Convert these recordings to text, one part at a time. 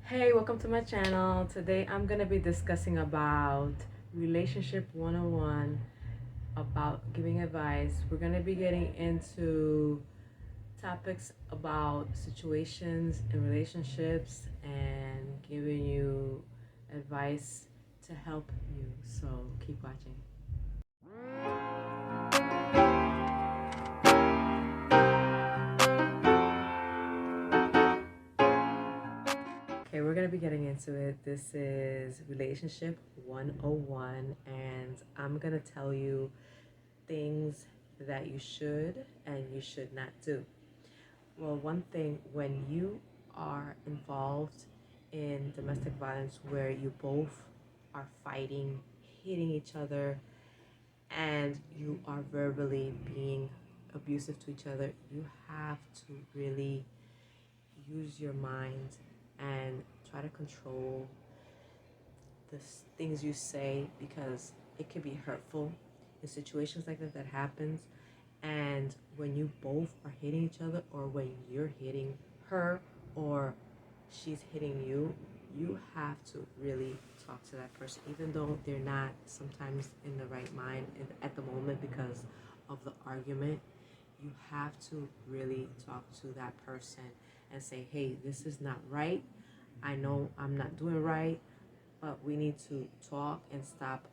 Hey, welcome to my channel. Today I'm going to be discussing about relationship 101, about giving advice. We're going to be getting into topics about situations and relationships and giving you advice to help you. So keep watching. Okay, we're going to be getting into it. This is relationship 101, and I'm going to tell you things that you should and you should not do. Well, one thing, when you are involved in domestic violence where you both are fighting, hitting each other, and you are verbally being abusive to each other, you have to really use your mind and try to control the things you say, because it can be hurtful in situations like that happens. And when you both are hitting each other, or when you're hitting her or she's hitting you, you have to really talk to that person, even though they're not sometimes in the right mind at the moment because of the argument. You have to really talk to that person and say, hey, this is not right. I know I'm not doing right, but we need to talk and stop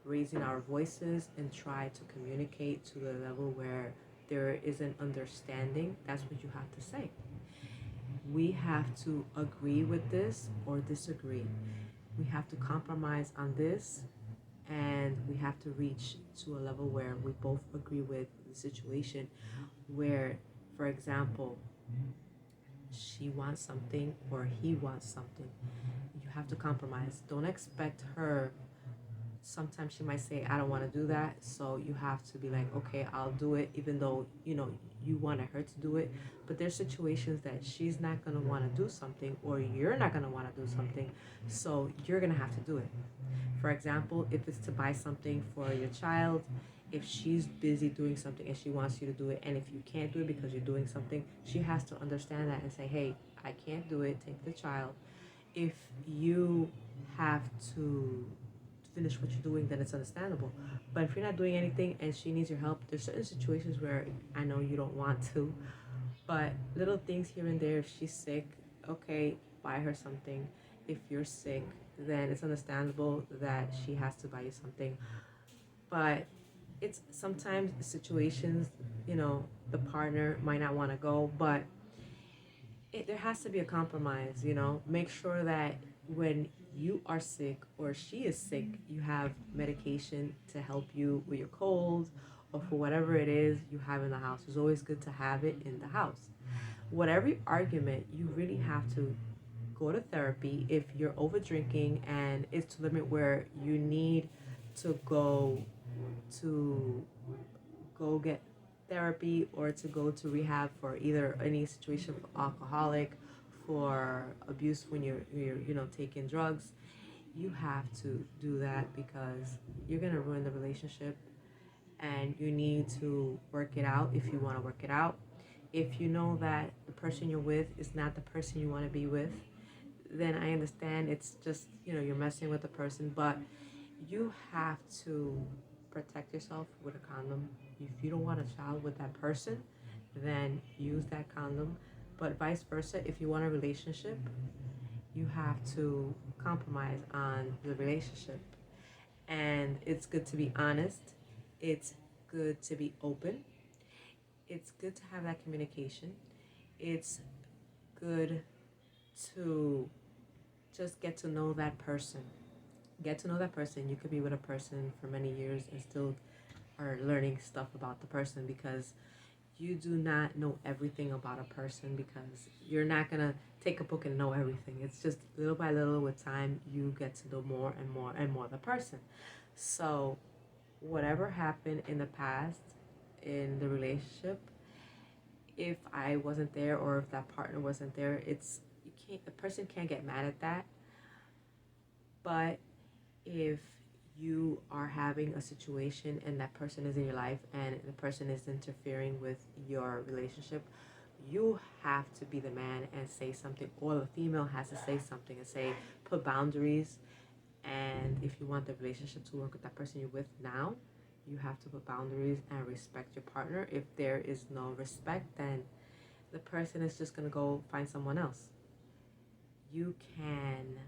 raising our voices and try to communicate to the level where there is an understanding. That's what you have to say. We have to agree with this or disagree. We have to compromise on this, and we have to reach to a level where we both agree with the situation. Where, for example, she wants something or he wants something, you have to compromise. Don't expect her. Sometimes she might say, I don't want to do that. So you have to be like, okay, I'll do it, even though, you wanted her to do it. But there's situations that she's not going to want to do something, or you're not going to want to do something. So you're going to have to do it. For example, if it's to buy something for your child, if she's busy doing something and she wants you to do it, and if you can't do it because you're doing something, she has to understand that and say, hey, I can't do it, take the child. If you have to finish what you're doing, then it's understandable. But if you're not doing anything and she needs your help, there's certain situations where I know you don't want to, but little things here and there. If she's sick, okay, buy her something. If you're sick, then it's understandable that she has to buy you something. But it's sometimes situations, the partner might not want to go, but there has to be a compromise. Make sure that when you are sick or she is sick, you have medication to help you with your cold or for whatever it is you have in the house. It's always good to have it in the house. Whatever argument, you really have to go to therapy. If you're over drinking and it's to the limit where you need to to go get therapy or to go to rehab for either any situation for alcoholic, for abuse when you're taking drugs, you have to do that, because you're gonna ruin the relationship, and you need to work it out if you want to work it out. If you know that the person you're with is not the person you want to be with, then I understand. It's just, you're messing with the person, but you have to protect yourself with a condom. If you don't want a child with that person, then use that condom. But vice versa, if you want a relationship, you have to compromise on the relationship. And it's good to be honest. It's good to be open. It's good to have that communication. It's good to just get to know that person. Get to know that person. You could be with a person for many years and still are learning stuff about the person, because you do not know everything about a person, because you're not going to take a book and know everything. It's just little by little, with time, you get to know more and more and more the person. So whatever happened in the past in the relationship, if I wasn't there or if that partner wasn't there, you can't, the person can't get mad at that. But if you are having a situation and that person is in your life and the person is interfering with your relationship, you have to be the man and say something, or the female has to say something and say, put boundaries. And if you want the relationship to work with that person you're with now, you have to put boundaries and respect your partner. If there is no respect, then the person is just going to go find someone else. You can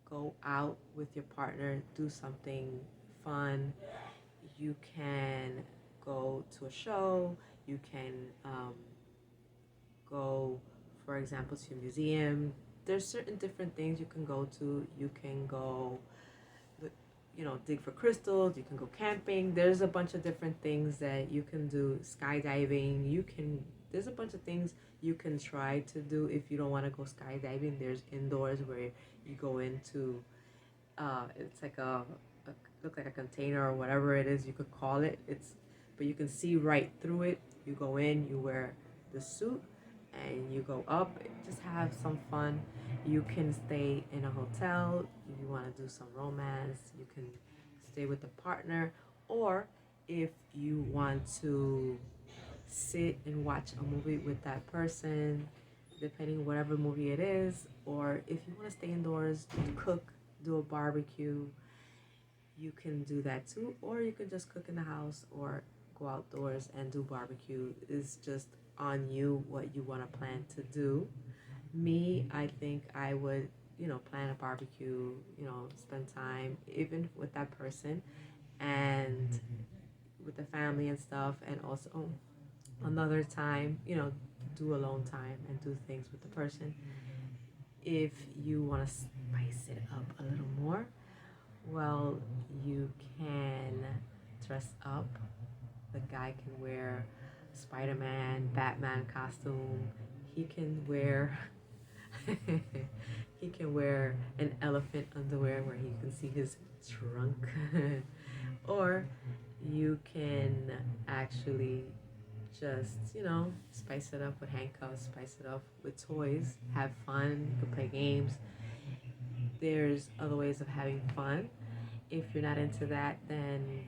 go out with your partner, do something fun. You can go to a show. You can go, for example, to a museum. There's certain different things you can go to. You can go, dig for crystals. You can go camping. There's a bunch of different things that you can do. Skydiving. There's a bunch of things you can try to do. If you don't want to go skydiving, there's indoors where you go into, it's like look like a container or whatever it is you could call it. But you can see right through it. You go in, you wear the suit, and you go up. Just have some fun. You can stay in a hotel if you want to do some romance. You can stay with a partner, or if you want to sit and watch a movie with that person, depending whatever movie it is, or if you want to stay indoors, cook, do a barbecue, you can do that too, or you can just cook in the house or go outdoors and do barbecue. It's just on you what you want to plan to do. Me, I think I would, plan a barbecue, spend time even with that person and with the family and stuff, and also another time, do alone time and do things with the person. If you want to spice it up a little more, well, you can dress up. The guy can wear Spider-Man, Batman costume. He can wear he can wear an elephant underwear where he can see his trunk. Or you can actually just, spice it up with handcuffs, spice it up with toys, have fun, you can play games. There's other ways of having fun. If you're not into that, then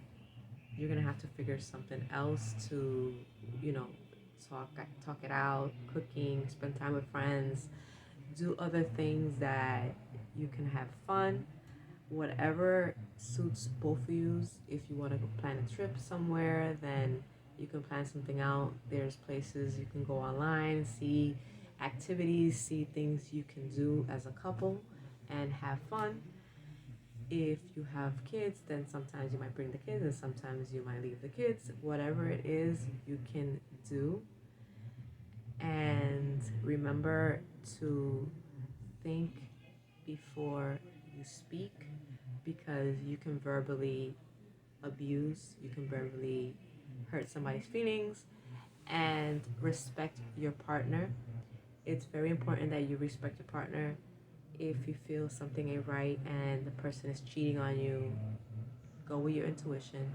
you're gonna have to figure something else to, you know, talk it out, cooking, spend time with friends, do other things that you can have fun, whatever suits both of you. If you want to plan a trip somewhere, then you can plan something out. There's places you can go online, see activities, see things you can do as a couple and have fun. If you have kids, then sometimes you might bring the kids and sometimes you might leave the kids. Whatever it is, you can do. And remember to think before you speak, because you can verbally abuse, you can verbally hurt somebody's feelings. And respect your partner. It's very important that you respect your partner. If you feel something ain't right and the person is cheating on you, go with your intuition.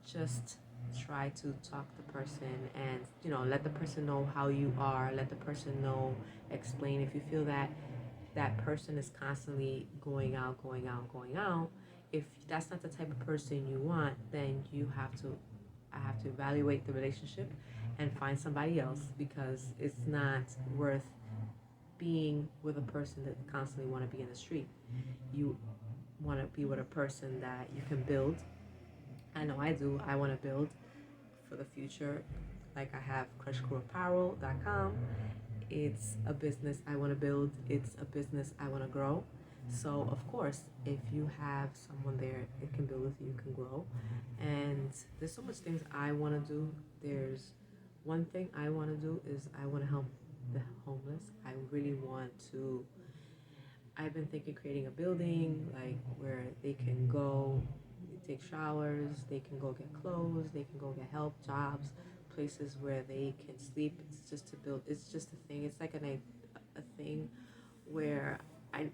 Just try to talk to the person and, let the person know how you are. Let the person know, explain. If you feel that that person is constantly going out, going out, going out, if that's not the type of person you want, then I have to evaluate the relationship and find somebody else, because it's not worth being with a person that constantly want to be in the street. You want to be with a person that you can build. I know I do. I want to build for the future. Like, I have crushcrewapparel.com. It's a business I want to build. It's a business I want to grow. So, of course, if you have someone there, it can build with you, can grow. And there's so much things I want to do. There's one thing I want to do is I want to help the homeless. I really want to. I've been thinking creating a building like where they can go take showers, they can go get clothes, they can go get help, jobs, places where they can sleep. It's just to build. It's just a thing. It's like a thing where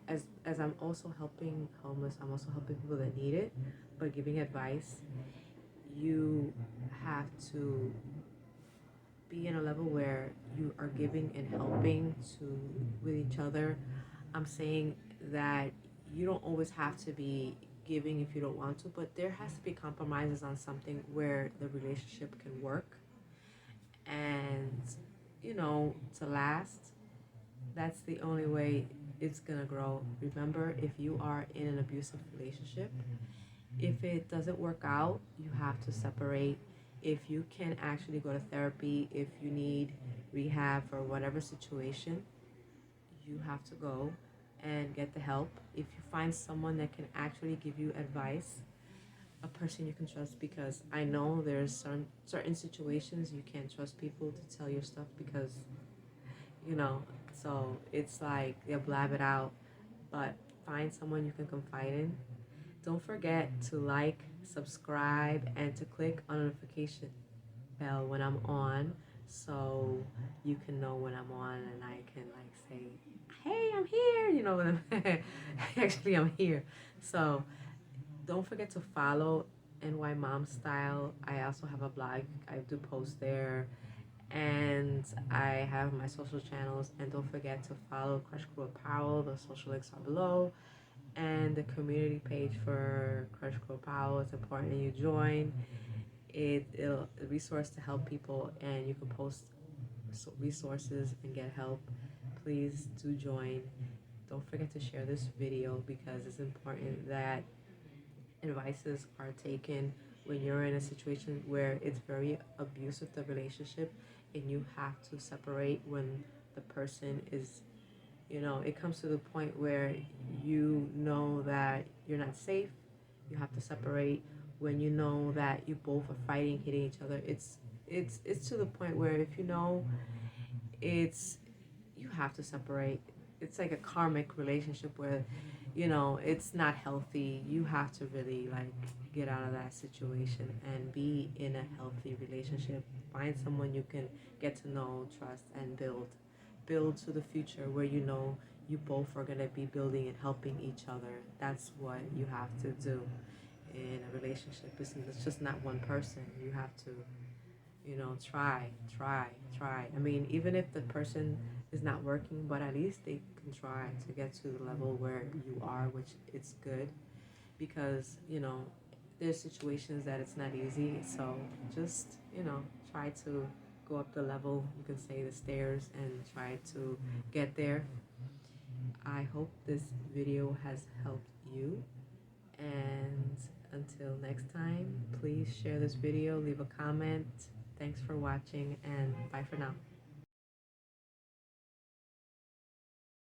as I'm also helping homeless, I'm also helping people that need it, but giving advice. You have to be in a level where you are giving and helping to with each other. I'm saying that you don't always have to be giving if you don't want to, but there has to be compromises on something where the relationship can work. And to last, that's the only way it's gonna grow. Remember, if you are in an abusive relationship, if it doesn't work out, you have to separate. If you can actually go to therapy, if you need rehab for whatever situation, you have to go and get the help. If you find someone that can actually give you advice, a person you can trust, because I know there's certain situations you can't trust people to tell your stuff because you know so it's like they'll blab it out, but find someone you can confide in. Don't forget to like, subscribe, and to click on notification bell when I'm on, so you can know when I'm on and I can like say, "Hey, I'm here." When I'm actually I'm here. So don't forget to follow NY Mom Style. I also have a blog. I do post there, and I have my social channels. And don't forget to follow Crush Crew Apparel. The social links are below, and the community page for Crush Crew Apparel. It's important that you join. It'll a resource to help people, and you can post resources and get help. Please do join. Don't forget to share this video because it's important that advices are taken when you're in a situation where it's very abusive, the relationship, and you have to separate when the person is, it comes to the point where you know that you're not safe. You have to separate when you know that you both are fighting, hitting each other. It's to the point where if you know it's you have to separate. It's like a karmic relationship where it's not healthy. You have to really like get out of that situation and be in a healthy relationship. Find someone you can get to know, trust, and build to the future where you both are going to be building and helping each other. That's what you have to do in a relationship. It's just not one person. You have to try. I mean, even if the person is not working, but at least they can try to get to the level where you are, which it's good because, there's situations that it's not easy. So just, try to go up the level, you can say the stairs, and try to get there. I hope this video has helped you. And until next time, please share this video, leave a comment. Thanks for watching, and bye for now.